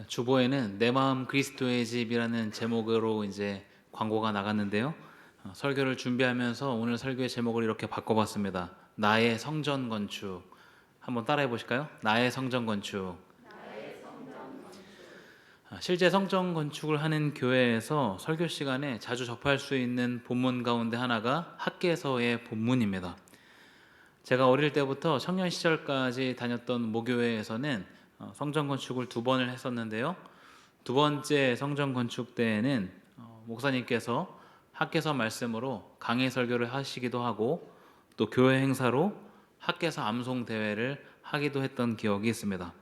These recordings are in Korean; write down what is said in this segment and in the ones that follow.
주보에는 내 마음 그리스도의 집이라는 제목으로 이제 광고가 나갔는데요. 설교를 준비하면서 오늘 설교의 제목을 이렇게 바꿔봤습니다. 나의 성전 건축. 한번 따라해 보실까요? 나의 성전 건축. 실제 성전 건축을 하는 교회에서 설교 시간에 자주 접할 수 있는 본문 가운데 하나가 학개서의 본문입니다. 제가 어릴 때부터 청년 시절까지 다녔던 모교회에서는 성전 건축을 두 번을 했었는데요. 두 번째 성전 건축 때에는 목사님께서 학개서 말씀으로 강해 설교를 하시기도 하고 또 교회 행사로 학개서 암송 대회를 하기도 했던 기억이 있습니다.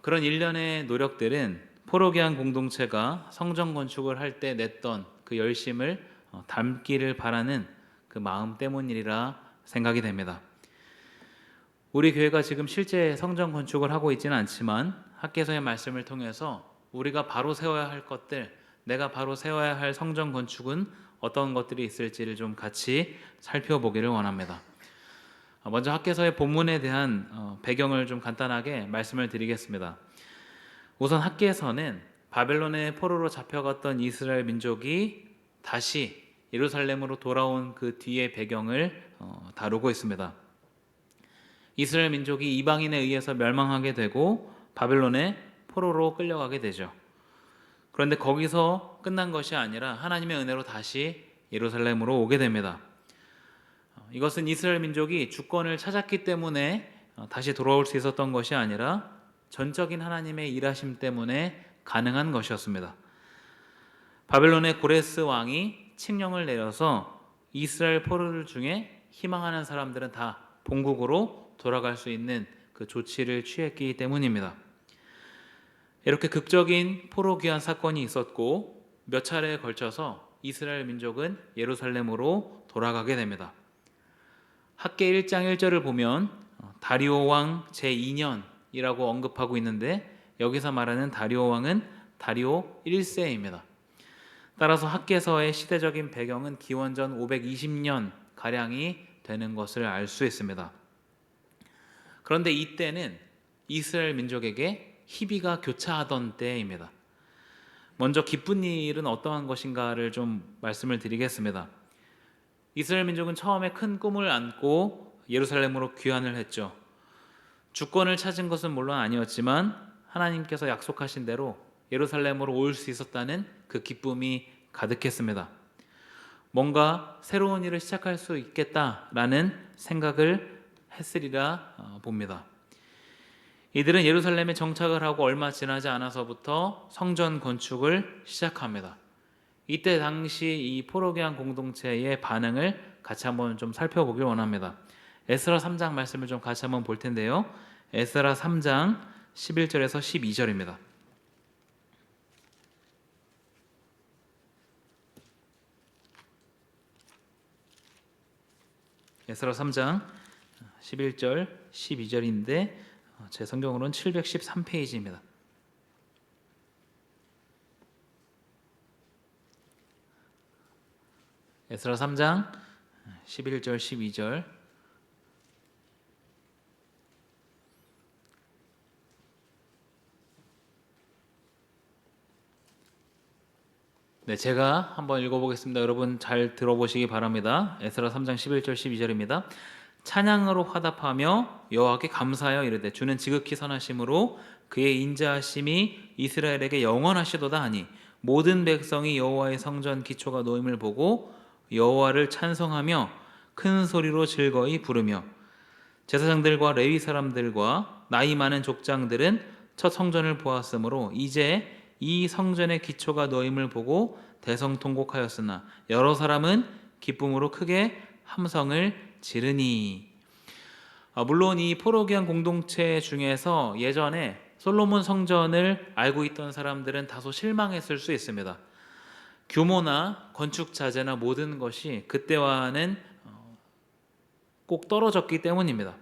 그런 일련의 노력들은 포로기안 공동체가 성전 건축을 할 때 냈던 그 열심을 담기를 바라는 그 마음 때문이라 생각이 됩니다. 우리 교회가 지금 실제 성전 건축을 하고 있지는 않지만 학개서의 말씀을 통해서 우리가 바로 세워야 할 것들, 내가 바로 세워야 할 성전 건축은 어떤 것들이 있을지를 좀 같이 살펴보기를 원합니다. 먼저 학개서의 본문에 대한 배경을 좀 간단하게 말씀을 드리겠습니다. 우선 학개서는 바벨론의 포로로 잡혀갔던 이스라엘 민족이 다시 예루살렘으로 돌아온 그 뒤의 배경을 다루고 있습니다. 이스라엘 민족이 이방인에 의해서 멸망하게 되고 바벨론의 포로로 끌려가게 되죠. 그런데 거기서 끝난 것이 아니라 하나님의 은혜로 다시 예루살렘으로 오게 됩니다. 이것은 이스라엘 민족이 주권을 찾았기 때문에 다시 돌아올 수 있었던 것이 아니라 전적인 하나님의 일하심 때문에 가능한 것이었습니다. 바벨론의 고레스 왕이 칙령을 내려서 이스라엘 포로들 중에 희망하는 사람들은 다 본국으로 돌아갈 수 있는 그 조치를 취했기 때문입니다. 이렇게 극적인 포로 귀환 사건이 있었고 몇 차례에 걸쳐서 이스라엘 민족은 예루살렘으로 돌아가게 됩니다. 학개 1장 1절을 보면 다리오 왕 제2년이라고 언급하고 있는데 여기서 말하는 다리오 왕은 다리오 1세입니다. 따라서 학개서의 시대적인 배경은 기원전 520년 가량이 되는 것을 알 수 있습니다. 그런데 이때는 이스라엘 민족에게 희비가 교차하던 때입니다. 먼저 기쁜 일은 어떠한 것인가를 좀 말씀을 드리겠습니다. 이스라엘 민족은 처음에 큰 꿈을 안고 예루살렘으로 귀환을 했죠. 주권을 찾은 것은 물론 아니었지만 하나님께서 약속하신 대로 예루살렘으로 올 수 있었다는 그 기쁨이 가득했습니다. 뭔가 새로운 일을 시작할 수 있겠다라는 생각을 했으리라 봅니다. 이들은 예루살렘에 정착을 하고 얼마 지나지 않아서부터 성전 건축을 시작합니다. 이때 당시 이 포로기안 공동체의 반응을 같이 한번 좀 살펴보길 원합니다. 에스라 3장 말씀을 좀 같이 한번 볼 텐데요. 에스라 3장 11절에서 12절입니다. 에스라 3장 11절 12절인데 제 성경으로는 713페이지입니다. 에스라 3장 11절 12절 네, 제가 한번 읽어보겠습니다. 여러분 잘 들어보시기 바랍니다. 에스라 3장 11절 12절입니다. 찬양으로 화답하며 여호와께 감사하여 이르되 주는 지극히 선하심으로 그의 인자하심이 이스라엘에게 영원하시도다 하니 모든 백성이 여호와의 성전 기초가 놓임을 보고 여호와를 찬송하며 큰 소리로 즐거이 부르며 제사장들과 레위 사람들과 나이 많은 족장들은 첫 성전을 보았으므로 이제 이 성전의 기초가 놓임을 보고 대성통곡하였으나 여러 사람은 기쁨으로 크게 함성을 지르니. 물론 이 포로기안 공동체 중에서 예전에 솔로몬 성전을 알고 있던 사람들은 다소 실망했을 수 있습니다. 규모나 건축 자재나 모든 것이 그때와는 꼭 떨어졌기 때문입니다.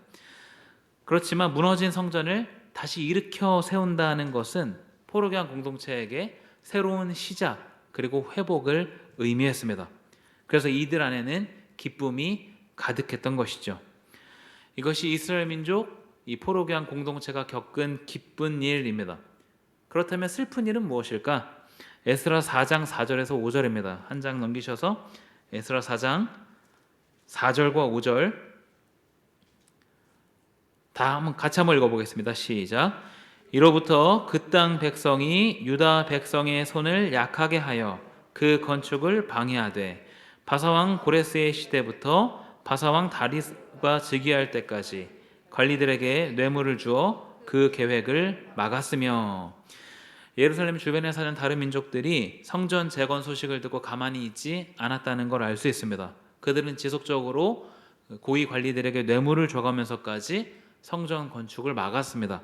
그렇지만 무너진 성전을 다시 일으켜 세운다는 것은 포로기안 공동체에게 새로운 시작 그리고 회복을 의미했습니다. 그래서 이들 안에는 기쁨이 가득했던 것이죠. 이것이 이스라엘 민족 이 포로기안 공동체가 겪은 기쁜 일입니다. 그렇다면 슬픈 일은 무엇일까? 에스라 4장 4절에서 5절입니다. 한 장 넘기셔서 에스라 4장 4절과 5절 다 한번 같이 한번 읽어보겠습니다. 시작. 이로부터 그 땅 백성이 유다 백성의 손을 약하게 하여 그 건축을 방해하되 바사왕 고레스의 시대부터 바사왕 다리가 즉위할 때까지 관리들에게 뇌물을 주어 그 계획을 막았으며, 예루살렘 주변에 사는 다른 민족들이 성전 재건 소식을 듣고 가만히 있지 않았다는 걸 알 수 있습니다. 그들은 지속적으로 고위 관리들에게 뇌물을 줘가면서까지 성전 건축을 막았습니다.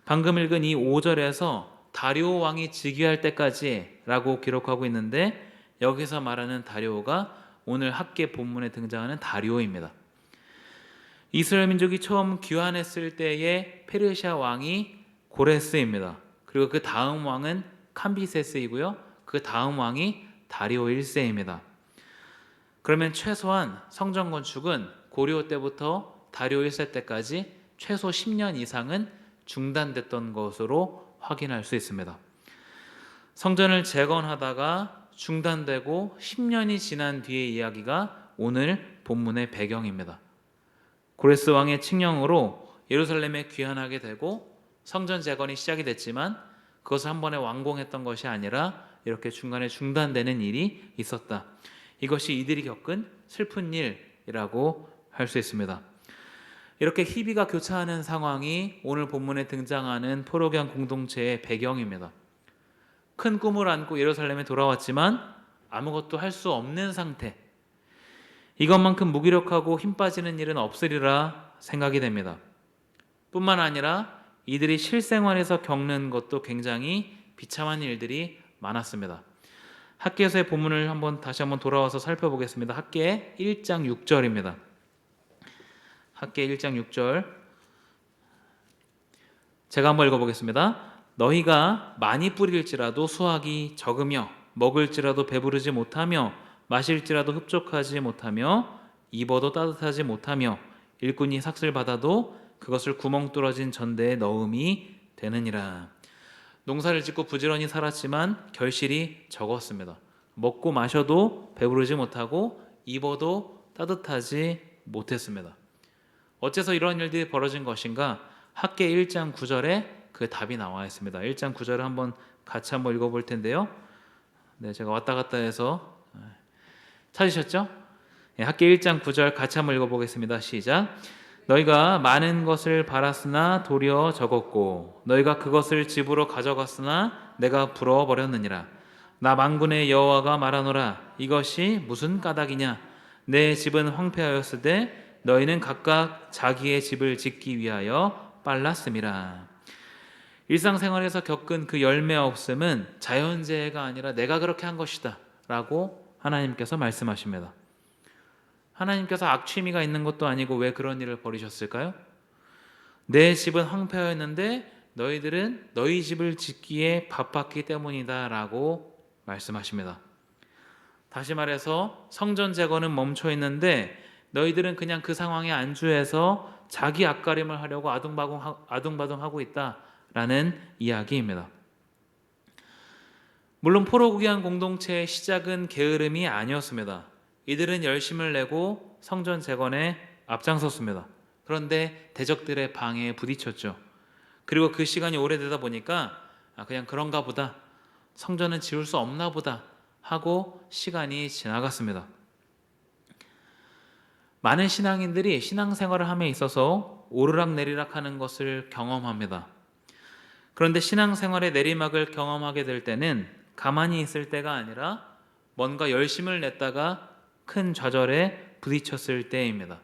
방금 읽은 이 5절에서 다리오 왕이 즉위할 때까지라고 기록하고 있는데, 여기서 말하는 다리오가 오늘 학계 본문에 등장하는 다리오입니다. 이스라엘 민족이 처음 귀환했을 때의 페르시아 왕이 고레스입니다. 그리고 그 다음 왕은 캄비세스이고요. 그 다음 왕이 다리오 1세입니다. 그러면 최소한 성전 건축은 고려 때부터 다리오 1세 때까지 최소 10년 이상은 중단됐던 것으로 확인할 수 있습니다. 성전을 재건하다가 중단되고 10년이 지난 뒤의 이야기가 오늘 본문의 배경입니다. 고레스 왕의 칙령으로 예루살렘에 귀환하게 되고 성전 재건이 시작이 됐지만 그것을 한 번에 완공했던 것이 아니라 이렇게 중간에 중단되는 일이 있었다. 이것이 이들이 겪은 슬픈 일이라고 할 수 있습니다. 이렇게 희비가 교차하는 상황이 오늘 본문에 등장하는 포로기한 공동체의 배경입니다. 큰 꿈을 안고 예루살렘에 돌아왔지만 아무것도 할 수 없는 상태. 이것만큼 무기력하고 힘 빠지는 일은 없으리라 생각이 됩니다. 뿐만 아니라 이들이 실생활에서 겪는 것도 굉장히 비참한 일들이 많았습니다. 학개서의 본문을 다시 한번 돌아와서 살펴보겠습니다. 학개 1장 6절입니다. 학개 1장 6절 제가 한번 읽어보겠습니다. 너희가 많이 뿌릴지라도 수확이 적으며 먹을지라도 배부르지 못하며 마실지라도 흡족하지 못하며 입어도 따뜻하지 못하며 일꾼이 삭슬 받아도 그것을 구멍 뚫어진 전대에 넣음이 되느니라. 농사를 짓고 부지런히 살았지만 결실이 적었습니다. 먹고 마셔도 배부르지 못하고 입어도 따뜻하지 못했습니다. 어째서 이런 일들이 벌어진 것인가? 학개 1장 9절에 그 답이 나와 있습니다. 1장 9절을 같이 한번 읽어볼 텐데요. 네, 제가 왔다 갔다 해서 찾으셨죠? 네, 학개 1장 9절 같이 한번 읽어보겠습니다. 시작. 너희가 많은 것을 바랐으나 도리어 적었고 너희가 그것을 집으로 가져갔으나 내가 불어버렸느니라. 나 만군의 여호와가 말하노라. 이것이 무슨 까닭이냐? 내 집은 황폐하였으되 너희는 각각 자기의 집을 짓기 위하여 빨랐음이라. 일상생활에서 겪은 그 열매 없음은 자연재해가 아니라 내가 그렇게 한 것이다 라고 하나님께서 말씀하십니다. 하나님께서 악취미가 있는 것도 아니고 왜 그런 일을 벌이셨을까요? 내 집은 황폐하였는데 너희들은 너희 집을 짓기에 바빴기 때문이다 라고 말씀하십니다. 다시 말해서 성전 재건은 멈춰 있는데 너희들은 그냥 그 상황에 안주해서 자기 앞가림을 하려고 아둥바둥하고 있다라는 이야기입니다. 물론 포로기한 공동체의 시작은 게으름이 아니었습니다. 이들은 열심을 내고 성전 재건에 앞장섰습니다. 그런데 대적들의 방해에 부딪혔죠. 그리고 그 시간이 오래되다 보니까 그냥 그런가 보다, 성전은 지을 수 없나 보다 하고 시간이 지나갔습니다. 많은 신앙인들이 신앙생활을 함에 있어서 오르락내리락 하는 것을 경험합니다. 그런데 신앙생활의 내리막을 경험하게 될 때는 가만히 있을 때가 아니라 뭔가 열심을 냈다가 큰 좌절에 부딪혔을 때입니다.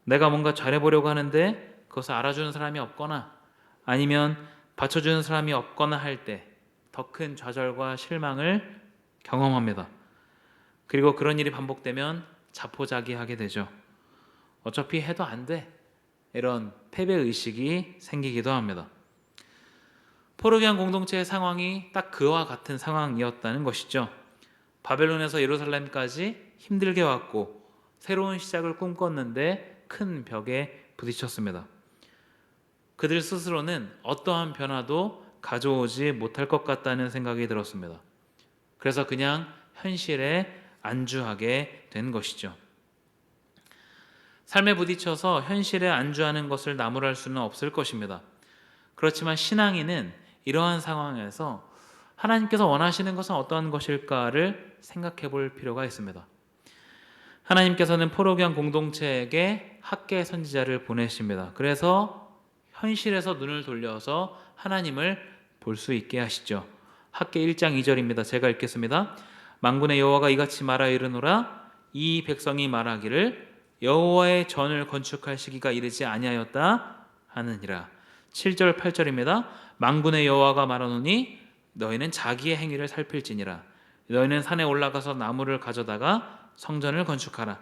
내가 뭔가 잘해보려고 하는데 그것을 알아주는 사람이 없거나 아니면 받쳐주는 사람이 없거나 할 때 더 큰 좌절과 실망을 경험합니다. 그리고 그런 일이 반복되면 자포자기하게 되죠. 어차피 해도 안 돼. 이런 패배의식이 생기기도 합니다. 포로기한 공동체의 상황이 딱 그와 같은 상황이었다는 것이죠. 바벨론에서 예루살렘까지 힘들게 왔고 새로운 시작을 꿈꿨는데 큰 벽에 부딪혔습니다. 그들 스스로는 어떠한 변화도 가져오지 못할 것 같다는 생각이 들었습니다. 그래서 그냥 현실에 안주하게 된 것이죠. 삶에 부딪혀서 현실에 안주하는 것을 나무랄 수는 없을 것입니다. 그렇지만 신앙인은 이러한 상황에서 하나님께서 원하시는 것은 어떠한 것일까를 생각해 볼 필요가 있습니다. 하나님께서는 포로기한 공동체에게 학계 선지자를 보내십니다. 그래서 현실에서 눈을 돌려서 하나님을 볼 수 있게 하시죠. 학계 1장 2절입니다. 제가 읽겠습니다. 만군의 여호와가 이같이 말하여 이르노라. 이 백성이 말하기를 여호와의 전을 건축할 시기가 이르지 아니하였다 하느니라. 7절 8절입니다. 만군의 여호와가 말하노니 너희는 자기의 행위를 살필지니라. 너희는 산에 올라가서 나무를 가져다가 성전을 건축하라.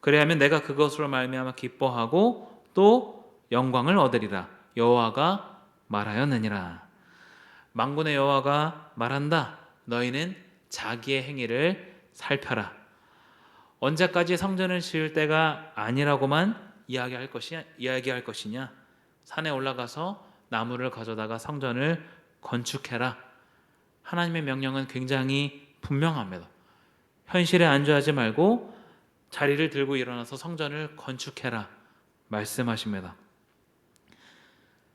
그래야면 내가 그것으로 말미암아 기뻐하고 또 영광을 얻으리라. 여호와가 말하였느니라. 만군의 여호와가 말한다. 너희는 자기의 행위를 살펴라. 언제까지 성전을 지을 때가 아니라고만 이야기할 것이냐? 산에 올라가서 나무를 가져다가 성전을 건축해라. 하나님의 명령은 굉장히 분명합니다. 현실에 안주하지 말고 자리를 들고 일어나서 성전을 건축해라 말씀하십니다.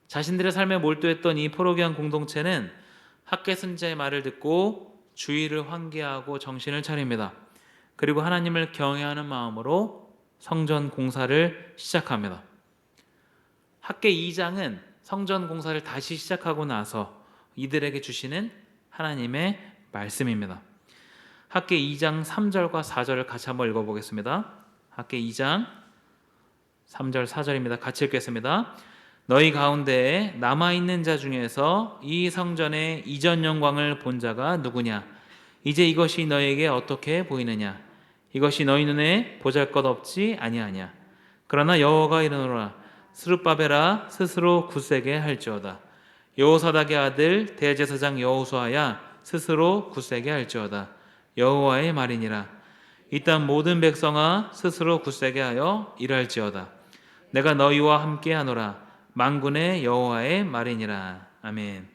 자신들의 삶에 몰두했던 이 포로기한 공동체는 학계 선지자의 말을 듣고 주의를 환기하고 정신을 차립니다. 그리고 하나님을 경외하는 마음으로 성전 공사를 시작합니다. 학계 2장은 성전 공사를 다시 시작하고 나서 이들에게 주시는 하나님의 말씀입니다. 학계 2장 3절과 4절을 같이 한번 읽어보겠습니다. 학계 2장 3절 4절입니다. 같이 읽겠습니다. 너희 가운데에 남아있는 자 중에서 이 성전의 이전 영광을 본 자가 누구냐? 이제 이것이 너희에게 어떻게 보이느냐? 이것이 너희 눈에 보잘것없지 아니하냐? 그러나 여호와가 이르노라. 스룹바벨아 스스로 굳세게 할지어다. 여호사닥의 아들 대제사장 여호수아야 스스로 굳세게 할지어다. 여호와의 말이니라. 이딴 모든 백성아 스스로 굳세게 하여 일할지어다. 내가 너희와 함께하노라. 만군의 여호와의 말이니라. 아멘.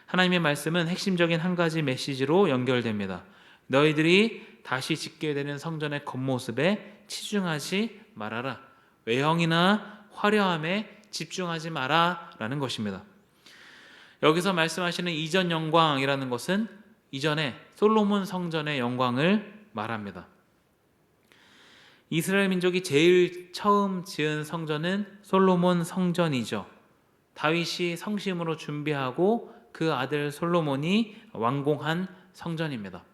하나님의 말씀은 핵심적인 한 가지 메시지로 연결됩니다. 너희들이 다시 짓게 되는 성전의 겉모습에 치중하지 말아라. 외형이나 화려함에 집중하지 마라 라는 것입니다. 여기서 말씀하시는 이전 영광이라는 것은 이전에 솔로몬 성전의 영광을 말합니다. 이스라엘 민족이 제일 처음 지은 성전은 솔로몬 성전이죠. 다윗이 성심으로 준비하고 그 아들 솔로몬이 완공한 성전입니다.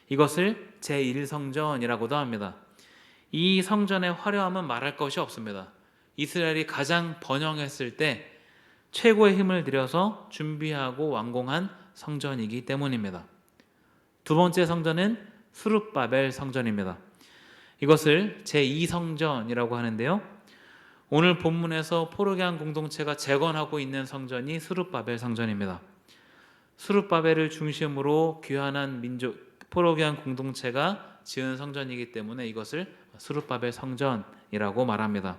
이것을 제1성전이라고도 합니다. 이 성전의 화려함은 말할 것이 없습니다. 이스라엘이 가장 번영했을 때 최고의 힘을 들여서 준비하고 완공한 성전이기 때문입니다. 두 번째 성전은 스룹바벨 성전입니다. 이것을 제2성전이라고 하는데요. 오늘 본문에서 포로기한 공동체가 재건하고 있는 성전이 스룹바벨 성전입니다. 스룹바벨을 중심으로 귀환한 포로기한 공동체가 지은 성전이기 때문에 이것을 스룹바벨 성전이라고 말합니다.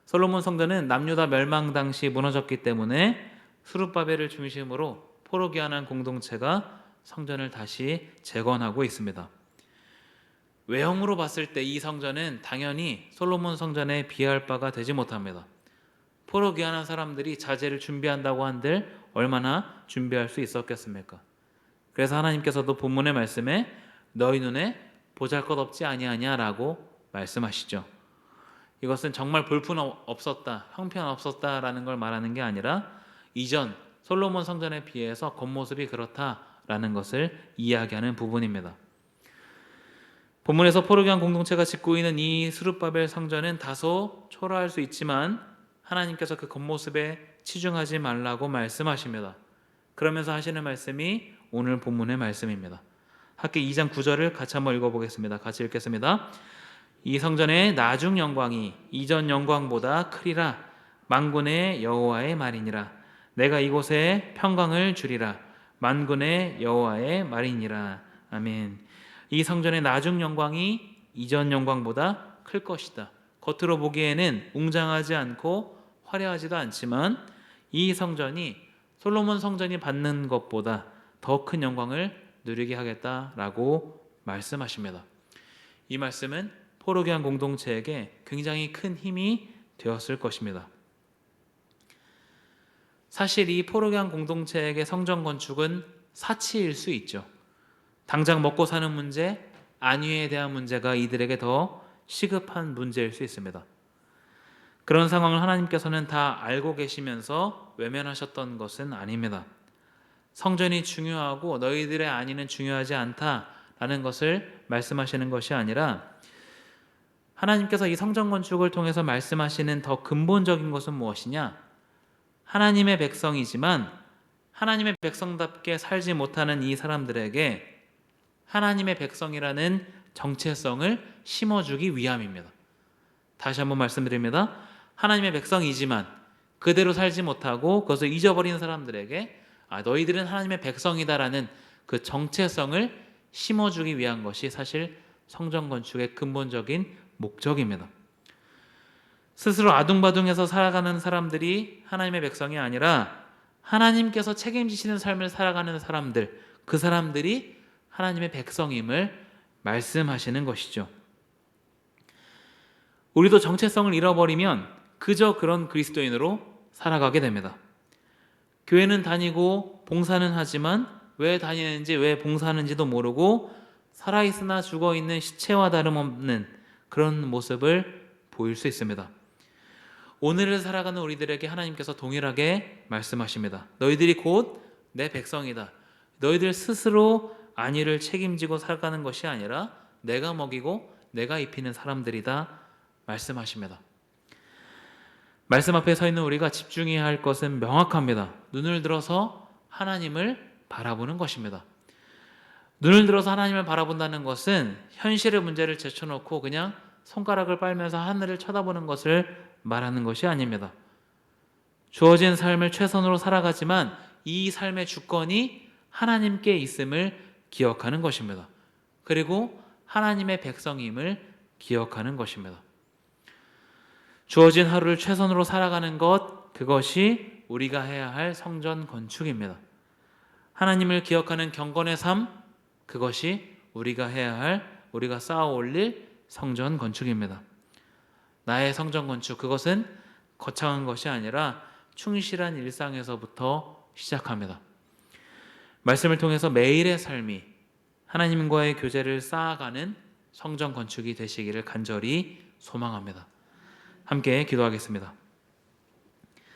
솔로몬 성전은 남유다 멸망 당시 무너졌기 때문에 스룹바벨을 중심으로 포로기환한 공동체가 성전을 다시 재건하고 있습니다. 외형으로 봤을 때 이 성전은 당연히 솔로몬 성전에 비할 바가 되지 못합니다. 포로기환한 사람들이 자재를 준비한다고 한들 얼마나 준비할 수 있었겠습니까? 그래서 하나님께서도 본문의 말씀에 너희 눈에 보잘것없지 아니하냐라고 말씀하시죠. 이것은 정말 볼품없었다, 형편없었다라는 걸 말하는 게 아니라 이전 솔로몬 성전에 비해서 겉모습이 그렇다라는 것을 이야기하는 부분입니다. 본문에서 포로기한 공동체가 짓고 있는 이 스룹바벨 성전은 다소 초라할 수 있지만 하나님께서 그 겉모습에 치중하지 말라고 말씀하십니다. 그러면서 하시는 말씀이 오늘 본문의 말씀입니다. 학계 2장 9절을 같이 한번 읽어보겠습니다. 같이 읽겠습니다. 이 성전의 나중 영광이 이전 영광보다 크리라. 만군의 여호와의 말이니라. 내가 이곳에 평강을 주리라. 만군의 여호와의 말이니라. 아멘. 이 성전의 나중 영광이 이전 영광보다 클 것이다. 겉으로 보기에는 웅장하지 않고 화려하지도 않지만 이 성전이 솔로몬 성전이 받는 것보다 더 큰 영광을 누리게 하겠다라고 말씀하십니다. 이 말씀은 포로기한 공동체에게 굉장히 큰 힘이 되었을 것입니다. 사실 이 포로기한 공동체에게 성전 건축은 사치일 수 있죠. 당장 먹고 사는 문제, 안위에 대한 문제가 이들에게 더 시급한 문제일 수 있습니다. 그런 상황을 하나님께서는 다 알고 계시면서 외면하셨던 것은 아닙니다. 성전이 중요하고 너희들의 안위는 중요하지 않다라는 것을 말씀하시는 것이 아니라 하나님께서 이 성전 건축을 통해서 말씀하시는 더 근본적인 것은 무엇이냐? 하나님의 백성이지만 하나님의 백성답게 살지 못하는 이 사람들에게 하나님의 백성이라는 정체성을 심어주기 위함입니다. 다시 한번 말씀드립니다. 하나님의 백성이지만 그대로 살지 못하고 그것을 잊어버리는 사람들에게 너희들은 하나님의 백성이다라는 그 정체성을 심어주기 위한 것이 사실 성전 건축의 근본적인 목적입니다. 스스로 아둥바둥해서 살아가는 사람들이 하나님의 백성이 아니라 하나님께서 책임지시는 삶을 살아가는 사람들, 그 사람들이 하나님의 백성임을 말씀하시는 것이죠. 우리도 정체성을 잃어버리면 그저 그런 그리스도인으로 살아가게 됩니다. 교회는 다니고 봉사는 하지만 왜 다니는지 왜 봉사하는지도 모르고 살아있으나 죽어있는 시체와 다름없는 그런 모습을 보일 수 있습니다. 오늘을 살아가는 우리들에게 하나님께서 동일하게 말씀하십니다. 너희들이 곧 내 백성이다. 너희들 스스로 안위를 책임지고 살아가는 것이 아니라 내가 먹이고 내가 입히는 사람들이다 말씀하십니다. 말씀 앞에 서 있는 우리가 집중해야 할 것은 명확합니다. 눈을 들어서 하나님을 바라보는 것입니다. 눈을 들어서 하나님을 바라본다는 것은 현실의 문제를 제쳐놓고 그냥 손가락을 빨면서 하늘을 쳐다보는 것을 말하는 것이 아닙니다. 주어진 삶을 최선으로 살아가지만 이 삶의 주권이 하나님께 있음을 기억하는 것입니다. 그리고 하나님의 백성임을 기억하는 것입니다. 주어진 하루를 최선으로 살아가는 것, 그것이 우리가 해야 할 성전 건축입니다. 하나님을 기억하는 경건의 삶, 그것이 우리가 해야 할, 우리가 쌓아 올릴 성전 건축입니다. 나의 성전 건축, 그것은 거창한 것이 아니라 충실한 일상에서부터 시작합니다. 말씀을 통해서 매일의 삶이 하나님과의 교제를 쌓아가는 성전 건축이 되시기를 간절히 소망합니다. 함께 기도하겠습니다.